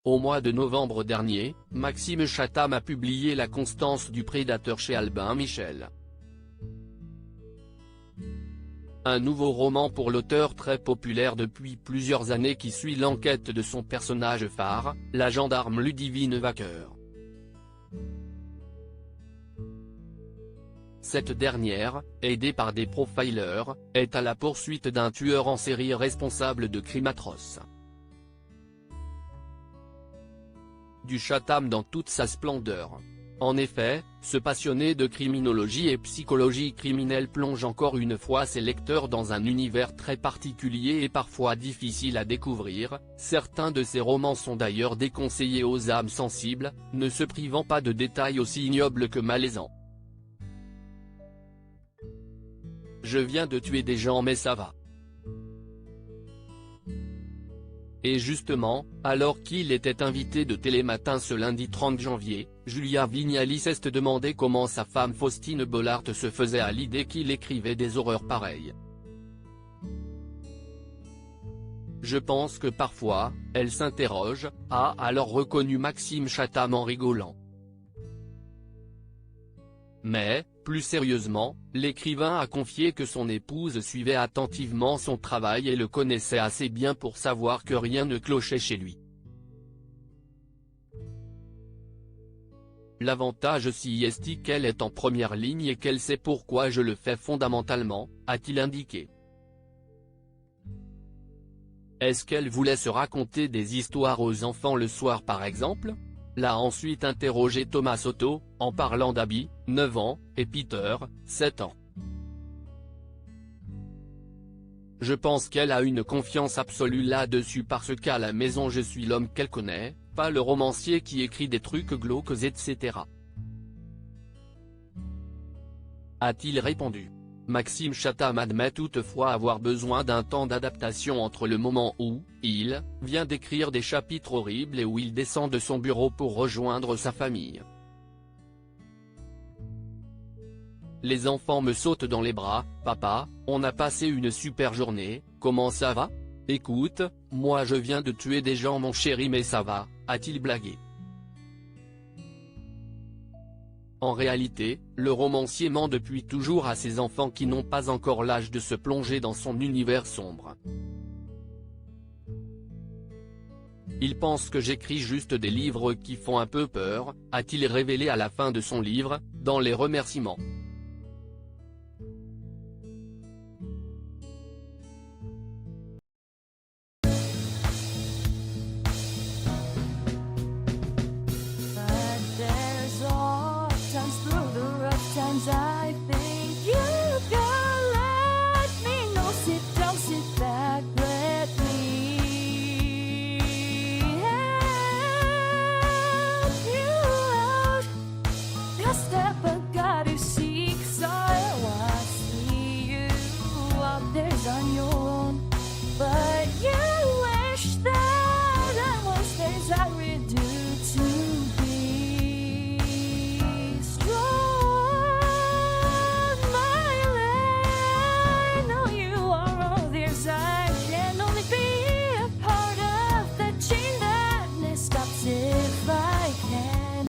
Au mois de novembre dernier, Maxime Chatham a publié La Constance du prédateur chez Albin Michel. Un nouveau roman pour l'auteur très populaire depuis plusieurs années qui suit l'enquête de son personnage phare, la gendarme Ludivine Vaqueur. Cette dernière, aidée par des profilers, est à la poursuite d'un tueur en série responsable de crimes atroces. Du Chatham dans toute sa splendeur. En effet, ce passionné de criminologie et psychologie criminelle plonge encore une fois ses lecteurs dans un univers très particulier et parfois difficile à découvrir. Certains de ses romans sont d'ailleurs déconseillés aux âmes sensibles, ne se privant pas de détails aussi ignobles que malaisants. Je viens de tuer des gens mais ça va. Et justement, alors qu'il était invité de Télématin ce lundi 30 janvier, Julia Vignali s'est demandé comment sa femme Faustine Bollard se faisait à l'idée qu'il écrivait des horreurs pareilles. Je pense que parfois, elle s'interroge, a alors reconnu Maxime Chatham en rigolant. Mais, plus sérieusement, l'écrivain a confié que son épouse suivait attentivement son travail et le connaissait assez bien pour savoir que rien ne clochait chez lui. L'avantage aussi est qu'elle est en première ligne et qu'elle sait pourquoi je le fais fondamentalement, a-t-il indiqué. Est-ce qu'elle voulait se raconter des histoires aux enfants le soir par exemple ? L'a ensuite interrogé Thomas Soto, en parlant d'Abby, 9 ans, et Peter, 7 ans. Je pense qu'elle a une confiance absolue là-dessus parce qu'à la maison je suis l'homme qu'elle connaît, pas le romancier qui écrit des trucs glauques etc. A-t-il répondu. Maxime Chatham admet toutefois avoir besoin d'un temps d'adaptation entre le moment où il vient d'écrire des chapitres horribles et où il descend de son bureau pour rejoindre sa famille. Les enfants me sautent dans les bras, papa, on a passé une super journée, comment ça va ? Écoute, moi je viens de tuer des gens mon chéri mais ça va, a-t-il blagué. En réalité, le romancier ment depuis toujours à ses enfants qui n'ont pas encore l'âge de se plonger dans son univers sombre. Il pense que j'écris juste des livres qui font un peu peur, a-t-il révélé à la fin de son livre, dans les remerciements. I think you can let me know. Sit down, sit back, let me help you out. Just step back.